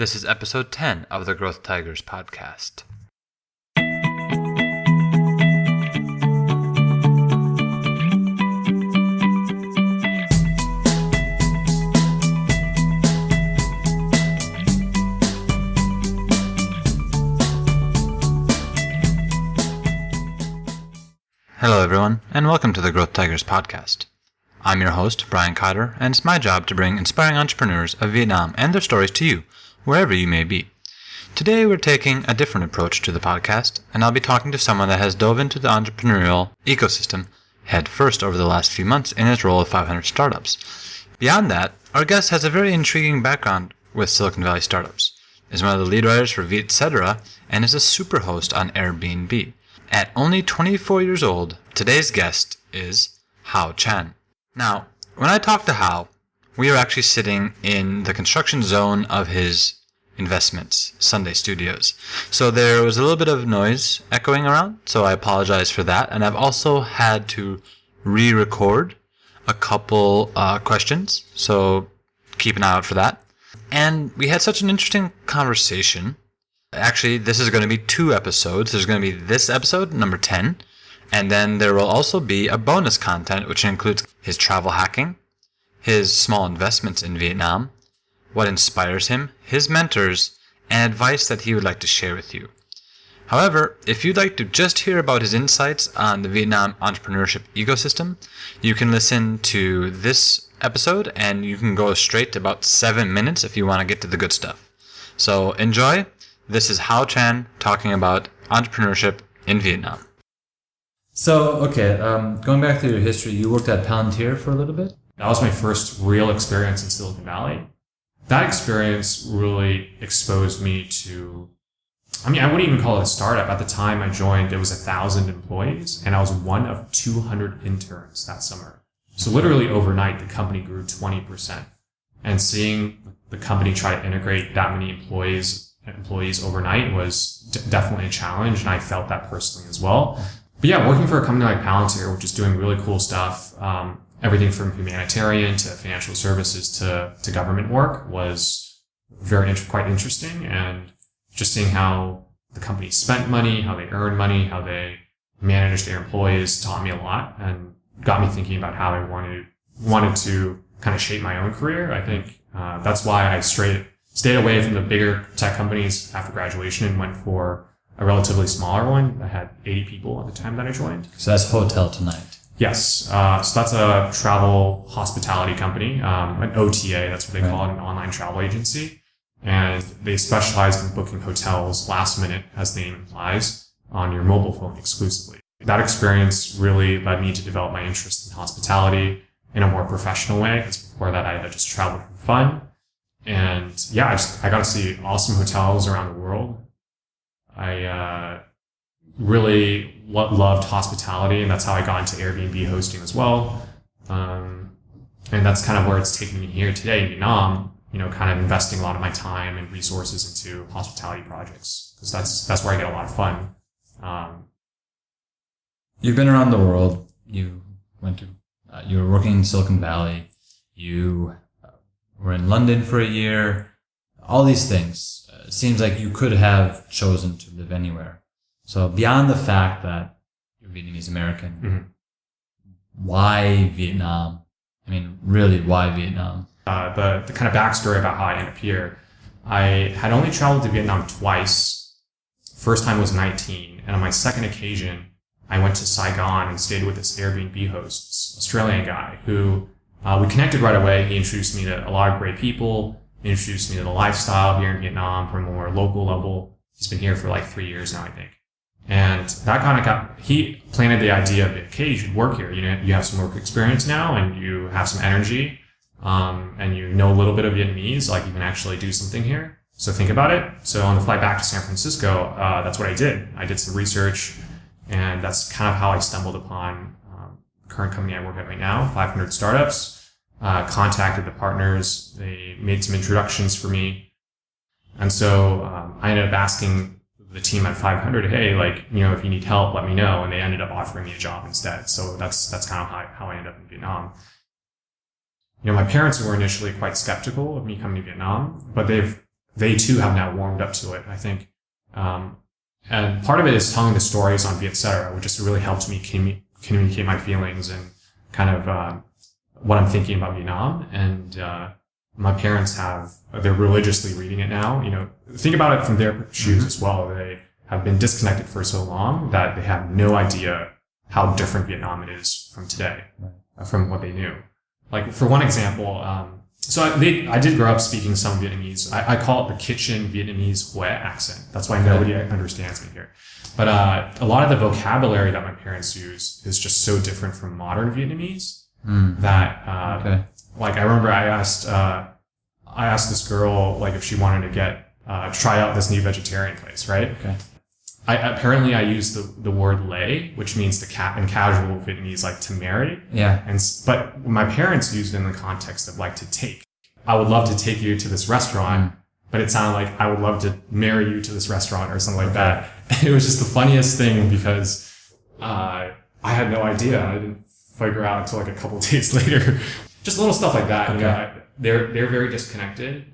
This is episode 10 of the Growth Tigers podcast. Hello everyone, and welcome to the Growth Tigers podcast. I'm your host, Brian Cotter, and it's my job to bring inspiring entrepreneurs of Vietnam and their stories to you, wherever you may be. Today we're taking a different approach to the podcast, and I'll be talking to someone that has dove into the entrepreneurial ecosystem head first over the last few months in his role of 500 startups. Beyond that, our guest has a very intriguing background with Silicon Valley startups, is one of the lead writers for Etc., and is a super host on Airbnb. At only 24 years old, today's guest is Hao Chan. Now, when I talked to Hao, we are actually sitting in the construction zone of his investments, Sunday Studios. So there was a little bit of noise echoing around, so I apologize for that. And I've also had to re-record a couple questions, so keep an eye out for that. And we had such an interesting conversation. Actually, this is going to be 2 episodes. There's going to be this episode, number 10, and then there will also be a bonus content, which includes his travel hacking, his small investments in Vietnam, what inspires him, his mentors, and advice that he would like to share with you. However, if you'd like to just hear about his insights on the Vietnam entrepreneurship ecosystem, you can listen to this episode, and you can go straight to about 7 minutes if you want to get to the good stuff. So enjoy. This is Hao Chan talking about entrepreneurship in Vietnam. So, going back to your history, you worked at Palantir for a little bit? That was my first real experience in Silicon Valley. That experience really exposed me to, I wouldn't even call it a startup. At the time I joined, it was 1,000 employees, and I was one of 200 interns that summer. So literally overnight, the company grew 20%. And seeing the company try to integrate that many employees overnight was definitely a challenge, and I felt that personally as well. But yeah, working for a company like Palantir, which is doing really cool stuff, everything from humanitarian to financial services to government work, was quite interesting. And just seeing how the company spent money, how they earned money, how they managed their employees taught me a lot and got me thinking about how I wanted to kind of shape my own career. I think that's why I stayed away from the bigger tech companies after graduation and went for a relatively smaller one that had 80 people at the time that I joined. So that's Hotel Tonight. Yes. So that's a travel hospitality company, an OTA, that's what they call it, an online travel agency. And they specialize in booking hotels last minute, as the name implies, on your mobile phone exclusively. That experience really led me to develop my interest in hospitality in a more professional way, because before that I had just traveled for fun. And yeah, I got to see awesome hotels around the world. I really loved hospitality, and that's how I got into Airbnb hosting as well. And that's kind of where it's taken me here today in Vietnam, kind of investing a lot of my time and resources into hospitality projects, because that's where I get a lot of fun. You've been around the world. You were working in Silicon Valley. You were in London for a year. All these things. It seems like you could have chosen to live anywhere. So beyond the fact that you're Vietnamese American, why Vietnam? Really, why Vietnam? The kind of backstory about how I ended up here. I had only traveled to Vietnam twice. First time was 19, and on my second occasion, I went to Saigon and stayed with this Airbnb host, this Australian guy, who we connected right away. He introduced me to a lot of great people. He introduced me to the lifestyle here in Vietnam from a more local level. He's been here for like 3 years now, I think. And that kind of he planted the idea of, okay, you should work here. You have some work experience now, and you have some energy, and you know a little bit of Vietnamese, like you can actually do something here. So think about it. So on the flight back to San Francisco, that's what I did. I did some research, and that's kind of how I stumbled upon the current company I work at right now, 500 Startups. Contacted the partners. They made some introductions for me. And so I ended up asking the team at 500, hey, if you need help, let me know. And they ended up offering me a job instead. So that's kind of how I ended up in Vietnam. My parents were initially quite skeptical of me coming to Vietnam, but they've they too have now warmed up to it, I think. And part of it is telling the stories on Vietcetera, which just really helped me communicate my feelings and kind of what I'm thinking about Vietnam. And my parents they're religiously reading it now. Think about it from their shoes as well. They have been disconnected for so long that they have no idea how different Vietnam is from today, from what they knew. Like, for one example, so I did grow up speaking some Vietnamese. I call it the kitchen Vietnamese Hue accent. That's why nobody understands me here. But a lot of the vocabulary that my parents use is just so different from modern Vietnamese that, like, I remember I asked this girl, like, if she wanted to try out this new vegetarian place, right? Okay. Apparently I used the word lay, which means in casual Vietnamese, like to marry. Yeah. But my parents used it in the context of like to take. I would love to take you to this restaurant, but it sounded like I would love to marry you to this restaurant or something like that. It was just the funniest thing because I had no idea. I didn't figure out until like a couple of days later. Just little stuff like that. Okay. They're very disconnected.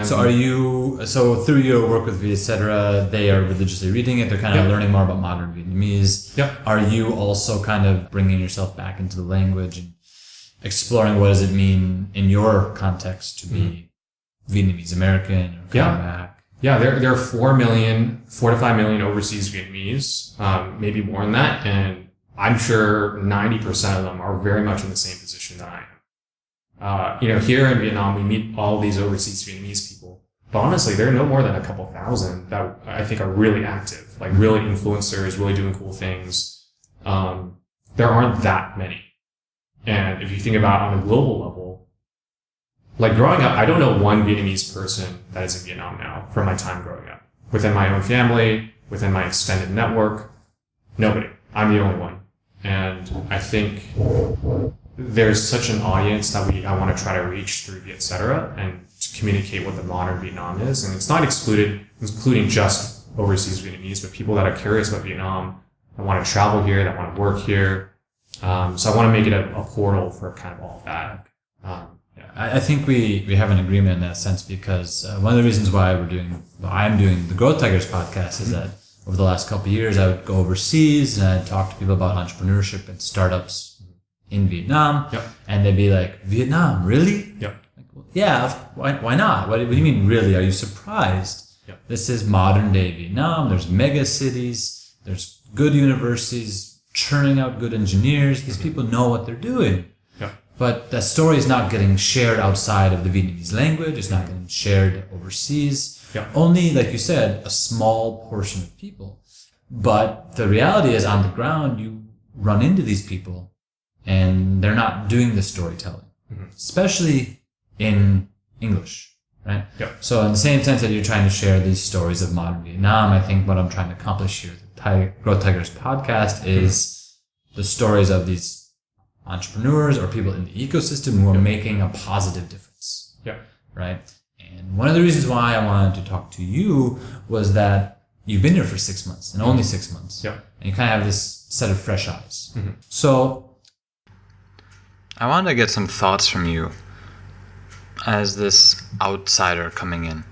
So through your work with Vietcetera, they are religiously reading it. They're kind of learning more about modern Vietnamese. Yep. Are you also kind of bringing yourself back into the language and exploring what does it mean in your context to be Vietnamese American or come back? Yeah, there are 4 to 5 million overseas Vietnamese, maybe more than that, and I'm sure 90% of them are very much in the same position that I am. Here in Vietnam, we meet all these overseas Vietnamese people, but honestly, there are no more than a couple thousand that I think are really active, like really influencers, really doing cool things. There aren't that many. And if you think about on a global level, like growing up, I don't know one Vietnamese person that is in Vietnam now from my time growing up. Within my own family, within my extended network, nobody. I'm the only one. And I think there's such an audience that I want to try to reach through Vietcetera and to communicate what the modern Vietnam is. And it's not including just overseas Vietnamese, but people that are curious about Vietnam, that want to travel here, that want to work here. So I want to make it a portal for kind of all of that. I think we have an agreement in that sense because one of the reasons why I'm doing the Growth Tigers podcast is that over the last couple of years, I would go overseas and I'd talk to people about entrepreneurship and startups in Vietnam. Yep. And they'd be like, Vietnam, really? Yep. Like, well, yeah, why not? What do you mean, really? Are you surprised? Yep. This is modern day Vietnam. There's mega cities. There's good universities churning out good engineers. These people know what they're doing. Yep. But that story is not getting shared outside of the Vietnamese language. It's not getting shared overseas. Yep. Only, like you said, a small portion of people. But the reality is on the ground, you run into these people and they're not doing the storytelling, especially in English, right? Yep. So in the same sense that you're trying to share these stories of modern Vietnam, I think what I'm trying to accomplish here with the Growth Tigers podcast is the stories of these entrepreneurs or people in the ecosystem who are making a positive difference. Yeah. Right. And one of the reasons why I wanted to talk to you was that you've been here for 6 months and only 6 months. Yeah. And you kind of have this set of fresh eyes. Mm-hmm. So I wanted to get some thoughts from you as this outsider coming in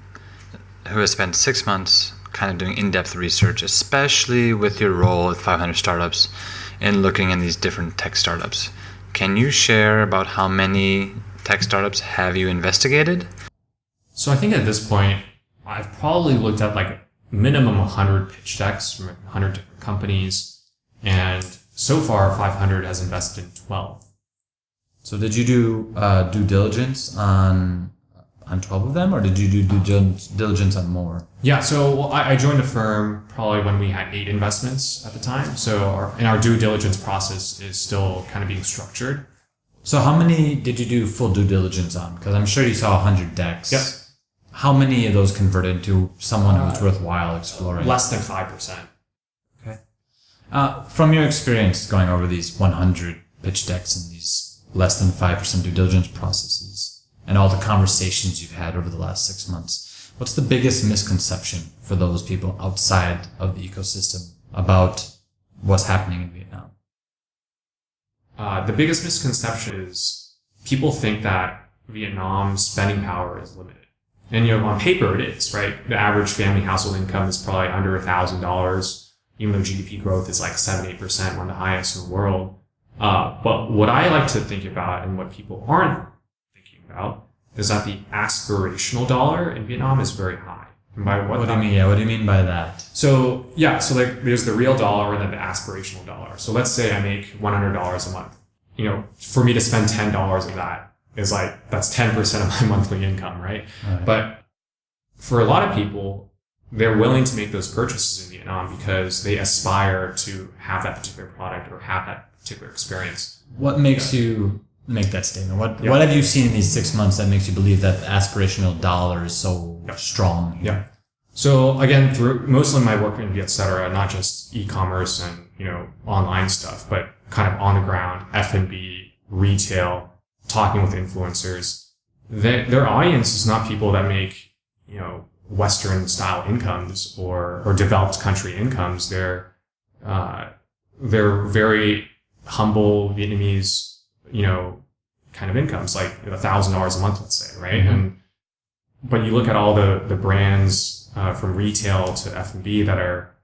who has spent 6 months kind of doing in-depth research, especially with your role with 500 startups and looking in these different tech startups. Can you share about how many tech startups have you investigated? So I think at this point, I've probably looked at like minimum 100 pitch decks from 100 different companies. And so far, 500 has invested in 12. So did you do due diligence on 12 of them, or did you do due diligence on more? Yeah, so I joined the firm probably when we had 8 investments at the time. So our due diligence process is still kind of being structured. So how many did you do full due diligence on? Because I'm sure you saw 100 decks. Yep. How many of those converted into someone who's worthwhile exploring? Less than 5%. Okay. From your experience going over these 100 pitch decks and these less than 5% due diligence processes and all the conversations you've had over the last 6 months, what's the biggest misconception for those people outside of the ecosystem about what's happening in Vietnam? The biggest misconception is people think that Vietnam's spending power is limited. And, on paper it is, right? The average family household income is probably under $1,000, even though GDP growth is like 7-8%, one of the highest in the world. But what I like to think about and what people aren't thinking about is that the aspirational dollar in Vietnam is very high. And by what do you mean? Yeah, what do you mean by that? So like there's the real dollar and then the aspirational dollar. So let's say I make $100 a month. For me to spend $10 of that is like, that's 10% of my monthly income, right? But for a lot of people, they're willing to make those purchases in Vietnam because they aspire to have that particular product or have that particular experience. What makes you make that statement? What have you seen in these 6 months that makes you believe that the aspirational dollar is so strong here? Yeah. So again, through mostly my work in Viet Cetera, not just e-commerce and, online stuff, but kind of on the ground, F&B, retail, talking with influencers. Their audience is not people that make, Western style incomes or developed country incomes. They're very humble Vietnamese, kind of incomes, like $1,000 a month, let's say, right? Mm-hmm. But you look at all the brands from retail to F&B that are,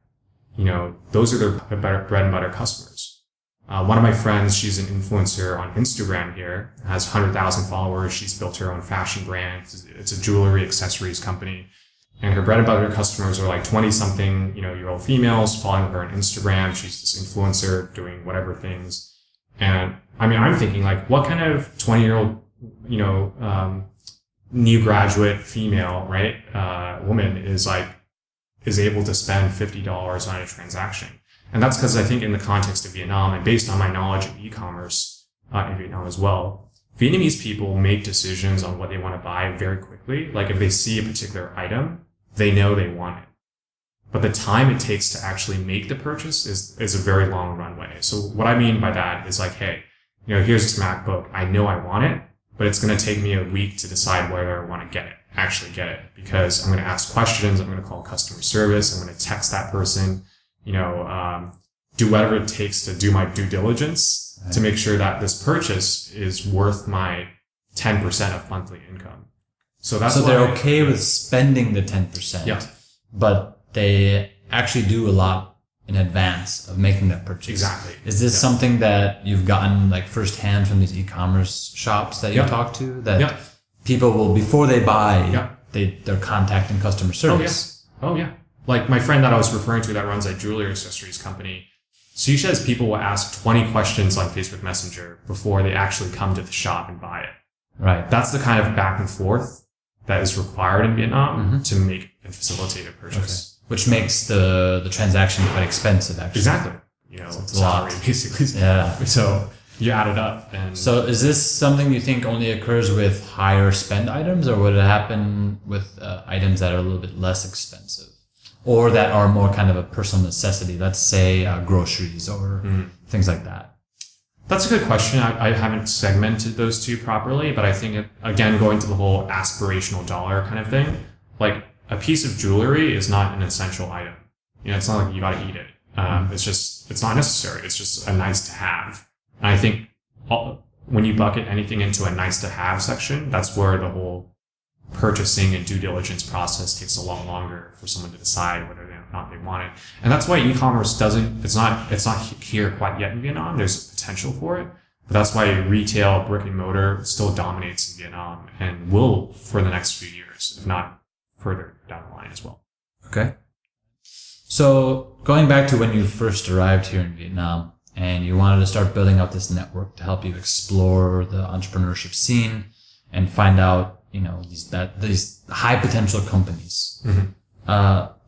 those are their bread and butter customers. One of my friends, she's an influencer on Instagram here, has 100,000 followers. She's built her own fashion brand. It's a jewelry accessories company. And her bread and butter customers are like 20-something, year old females following her on Instagram. She's this influencer doing whatever things. And I'm thinking like, what kind of 20-year-old, new graduate female, right, woman is able to spend $50 on a transaction. And that's because I think in the context of Vietnam and based on my knowledge of e-commerce in Vietnam as well, Vietnamese people make decisions on what they want to buy very quickly. Like if they see a particular item, they know they want it. But the time it takes to actually make the purchase is a very long runway. So what I mean by that is like, hey, here's this MacBook. I know I want it, but it's going to take me a week to decide whether I want to actually get it, because I'm going to ask questions. I'm going to call customer service. I'm going to text that person, do whatever it takes to do my due diligence to make sure that this purchase is worth my 10% of monthly income. So they're okay with spending the 10%. Yeah. But they actually do a lot in advance of making that purchase. Exactly. Is this something that you've gotten like firsthand from these e-commerce shops that you talk to? That people will, before they buy, they're contacting customer service. Oh yeah. Like my friend that I was referring to that runs a jewelry accessories company. So she says people will ask 20 questions on Facebook Messenger before they actually come to the shop and buy it. Right. That's the kind of back and forth that is required in Vietnam to make and facilitate a purchase. Okay. Which makes the transaction quite expensive, actually. Exactly. It's a salary, lot. basically. Yeah. So you add it up. And so is this something you think only occurs with higher spend items, or would it happen with items that are a little bit less expensive? Or that are more kind of a personal necessity, let's say groceries or things like that? That's a good question. I haven't segmented those two properly, but I think, again, going to the whole aspirational dollar kind of thing, like a piece of jewelry is not an essential item. It's not like you got to eat it. It's not necessary. It's just a nice to have. And I think when you bucket anything into a nice to have section, that's where the whole purchasing and due diligence process takes a lot longer for someone to decide whether or not they want it. And that's why e-commerce it's not here quite yet in Vietnam. There's potential for it, but that's why retail, brick and mortar still dominates in Vietnam and will for the next few years, if not further down the line as well. Okay. So going back to when you first arrived here in Vietnam and you wanted to start building out this network to help you explore the entrepreneurship scene and find out, these high potential companies.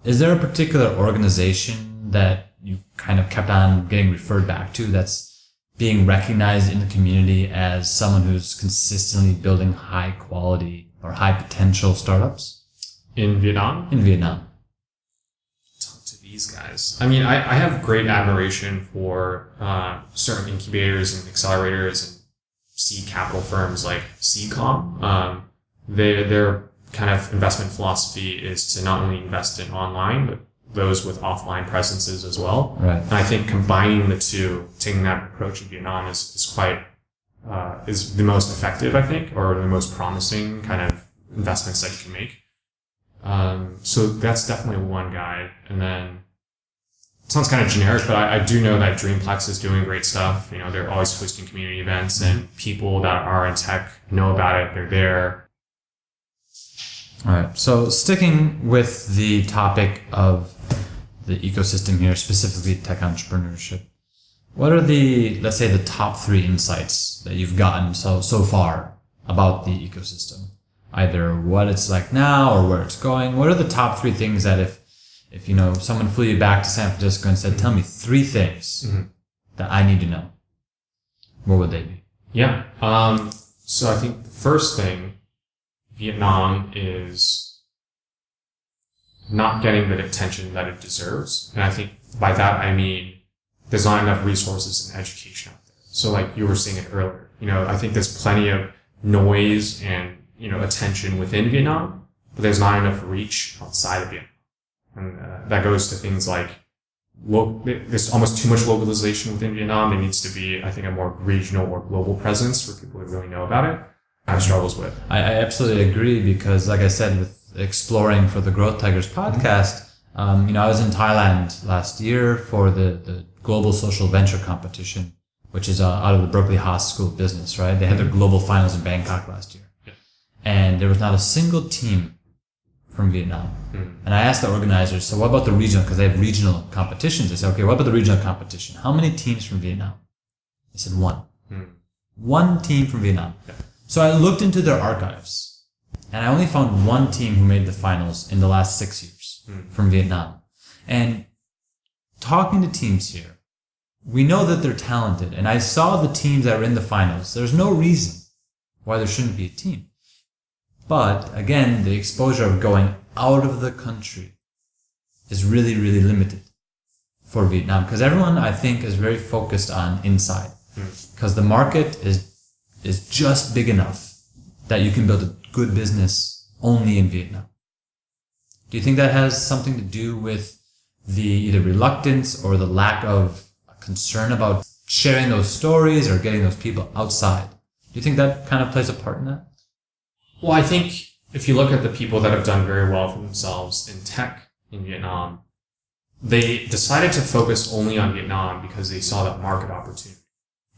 Is there a particular organization that you kind of kept on getting referred back to that's being recognized in the community as someone who's consistently building high quality or high potential startups? In Vietnam? In Vietnam. Talk to these guys. I have great admiration for certain incubators and accelerators and seed capital firms like Seedcom. Their kind of investment philosophy is to not only invest in online, but those with offline presences as well. Right. And I think combining the two, taking that approach in Vietnam is the most effective, I think, or the most promising kind of investments that you can make. So that's definitely one guide. And then it sounds kind of generic, but I do know that Dreamplex is doing great stuff. You know, they're always hosting community events, and people that are in tech know about it. They're there. All right. So sticking with the topic of the ecosystem here, specifically tech entrepreneurship, what are let's say the top 3 insights that you've gotten so far about the ecosystem? Either what it's like now or where it's going. What are the top 3 things that if you know, someone flew you back to San Francisco and said, tell me 3 things that I need to know, what would they be? Yeah. So I think the first thing, Vietnam is not getting the attention that it deserves. And I think by that, I mean, there's not enough resources and education out there. So like you were saying it earlier, you know, I think there's plenty of noise and, you know, attention within Vietnam, but there's not enough reach outside of Vietnam. And that goes to things like, there's almost too much localization within Vietnam. There needs to be, I think, a more regional or global presence for people to really know about it. I have struggles with. I absolutely agree because, like I said, with exploring for the Growth Tigers podcast, you know, I was in Thailand last year for the Global Social Venture Competition, which is out of the Berkeley Haas School of Business, right? They had their global finals in Bangkok last year. Yeah. And there was not a single team from Vietnam. And I asked the organizers, so what about the regional, because they have regional competitions. I said, okay, what about the regional competition? How many teams from Vietnam? They said 1. 1 team from Vietnam. Yeah. So I looked into their archives and I only found 1 team who made the finals in the last 6 years from Vietnam. And talking to teams here, we know that they're talented. And I saw the teams that were in the finals. There's no reason why there shouldn't be a team. But again, the exposure of going out of the country is really, really limited for Vietnam because everyone, I think, is very focused on inside because the market is just big enough that you can build a good business only in Vietnam. Do you think that has something to do with the either reluctance or the lack of concern about sharing those stories or getting those people outside? Do you think that kind of plays a part in that? Well, I think if you look at the people that have done very well for themselves in tech in Vietnam, they decided to focus only on Vietnam because they saw that market opportunity.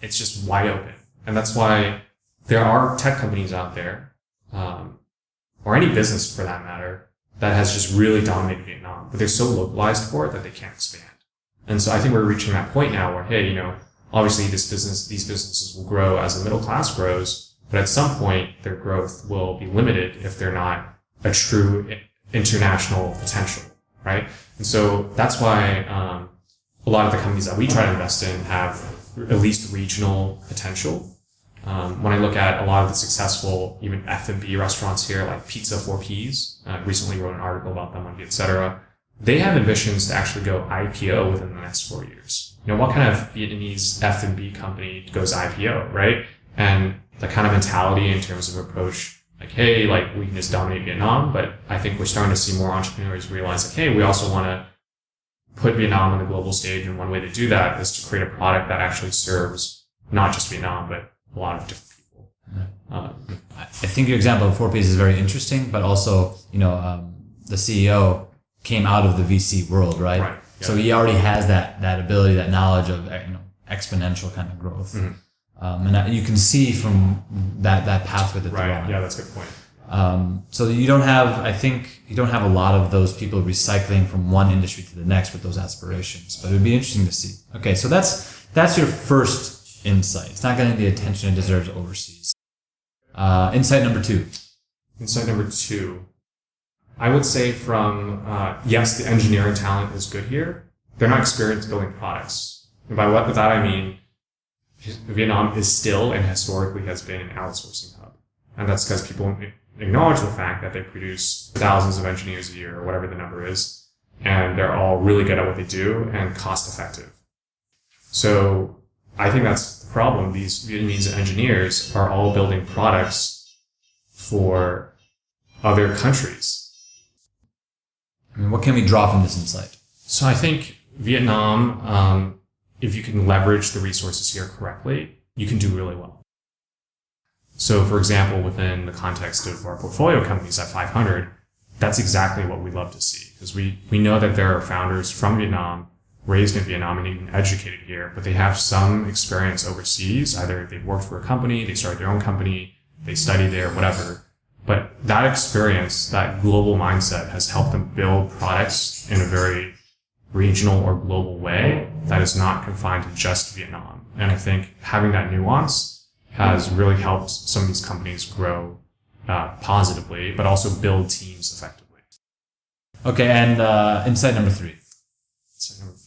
It's just wide open. And that's why there are tech companies out there, or any business for that matter, that has just really dominated Vietnam, but they're so localized for it that they can't expand. And so I think we're reaching that point now where, hey, you know, obviously these businesses will grow as the middle class grows, but at some point their growth will be limited if they're not a true international potential, right? And so that's why a lot of the companies that we try to invest in have at least regional potential. When I look at a lot of the successful even F&B restaurants here, like Pizza 4Ps, recently wrote an article about them on etc. They have ambitions to actually go IPO within the next 4 years. You know, what kind of Vietnamese F&B company goes IPO, right? And the kind of mentality in terms of approach, like, hey, like we can just dominate Vietnam, but I think we're starting to see more entrepreneurs realize, like, hey, we also want to put Vietnam on the global stage, and one way to do that is to create a product that actually serves not just Vietnam, but a lot of different people. I think your example of 4Ps is very interesting, but also, you know, the CEO came out of the VC world, right? Right. Yeah. So he already has that ability, that knowledge of, you know, exponential kind of growth. And you can see from that pathway that they're on. Yeah, that's a good point. So you don't have a lot of those people recycling from one industry to the next with those aspirations, but it would be interesting to see. Okay, so that's your first insight. It's not getting the attention it deserves overseas. Insight number 2. Insight number 2, I would say from, yes, the engineering talent is good here. They're not experienced building products. And by that I mean, Vietnam is still and historically has been an outsourcing hub. And that's because people acknowledge the fact that they produce thousands of engineers a year or whatever the number is. And they're all really good at what they do and cost effective. So I think that's the problem. These Vietnamese engineers are all building products for other countries. I mean, what can we draw from this insight? So I think Vietnam, if you can leverage the resources here correctly, you can do really well. So for example, within the context of our portfolio companies at 500, that's exactly what we love to see, because we know that there are founders from Vietnam, raised in Vietnam and even educated here, but they have some experience overseas. Either they've worked for a company, they started their own company, they studied there, whatever. But that experience, that global mindset has helped them build products in a very regional or global way that is not confined to just Vietnam. And I think having that nuance has really helped some of these companies grow positively, but also build teams effectively. Okay, and insight number 3. Insight number 3.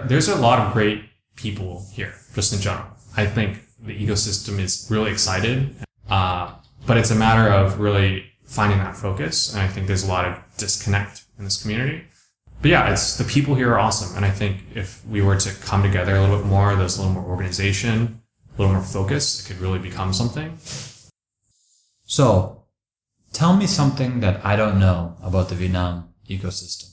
There's a lot of great people here, just in general. I think the ecosystem is really excited, but it's a matter of really finding that focus. And I think there's a lot of disconnect in this community. But yeah, it's the people here are awesome. And I think if we were to come together a little bit more, there's a little more organization, a little more focus, it could really become something. So, tell me something that I don't know about the Vietnam ecosystem.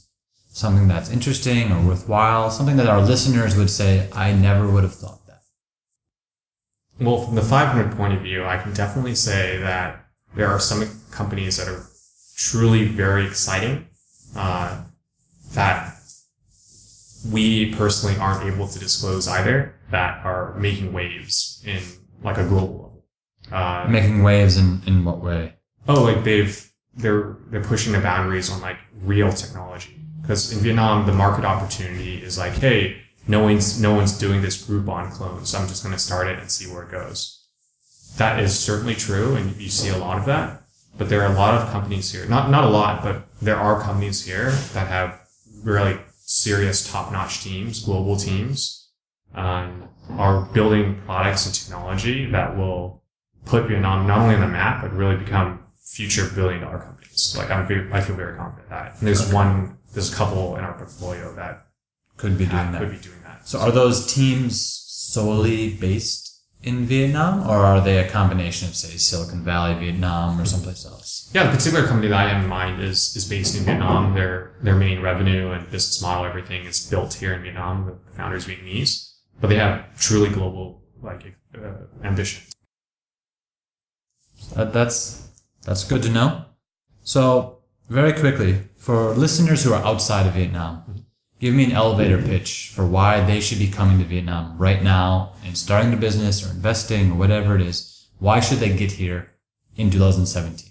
Something that's interesting or worthwhile, something that our listeners would say, I never would have thought that. Well, from the 500 point of view, I can definitely say that there are some companies that are truly very exciting, that we personally aren't able to disclose either, that are making waves in like a global level. Making waves in what way? Oh, like they're pushing the boundaries on like real technology. Because in Vietnam, the market opportunity is like, hey, no one's doing this Groupon clone, so I'm just going to start it and see where it goes. That is certainly true, and you see a lot of that. But there are a lot of companies here, not a lot, but there are companies here that have really serious top-notch teams, global teams, are building products and technology that will put Vietnam not only on the map, but really become future billion-dollar companies. Like I feel very confident that. And there's a couple in our portfolio that could be doing that. So are those teams solely based in Vietnam, or are they a combination of, say, Silicon Valley, Vietnam, or someplace else? Yeah, the particular company that I have in mind is based in Vietnam. Their main revenue and business model, everything is built here in Vietnam. The founder is Vietnamese, but they have truly global ambition. That's good to know. So very quickly, for listeners who are outside of Vietnam, give me an elevator pitch for why they should be coming to Vietnam right now and starting a business or investing or whatever it is. Why should they get here in 2017?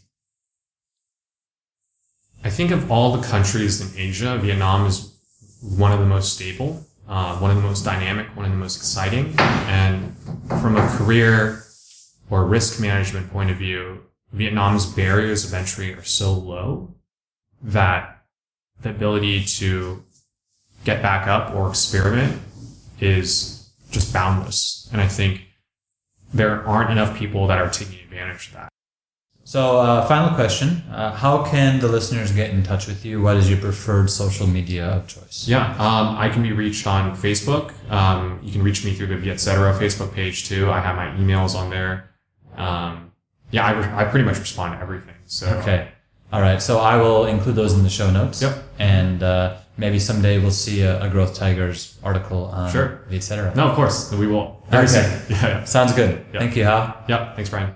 I think of all the countries in Asia, Vietnam is one of the most stable, one of the most dynamic, one of the most exciting. And from a career or risk management point of view, Vietnam's barriers of entry are so low that the ability to get back up or experiment is just boundless. And I think there aren't enough people that are taking advantage of that. So final question, how can the listeners get in touch with you? What is your preferred social media of choice? Yeah, I can be reached on Facebook. You can reach me through the Vietcetera Facebook page too. I have my emails on there. I pretty much respond to everything. So okay. All right. So I will include those in the show notes. Yep. And maybe someday we'll see a Growth Tigers article on Sure. Vietcetera. No, of course. We will. Very soon. Yeah. Sounds good. Yep. Thank you, Hao. Yep. Thanks, Brian.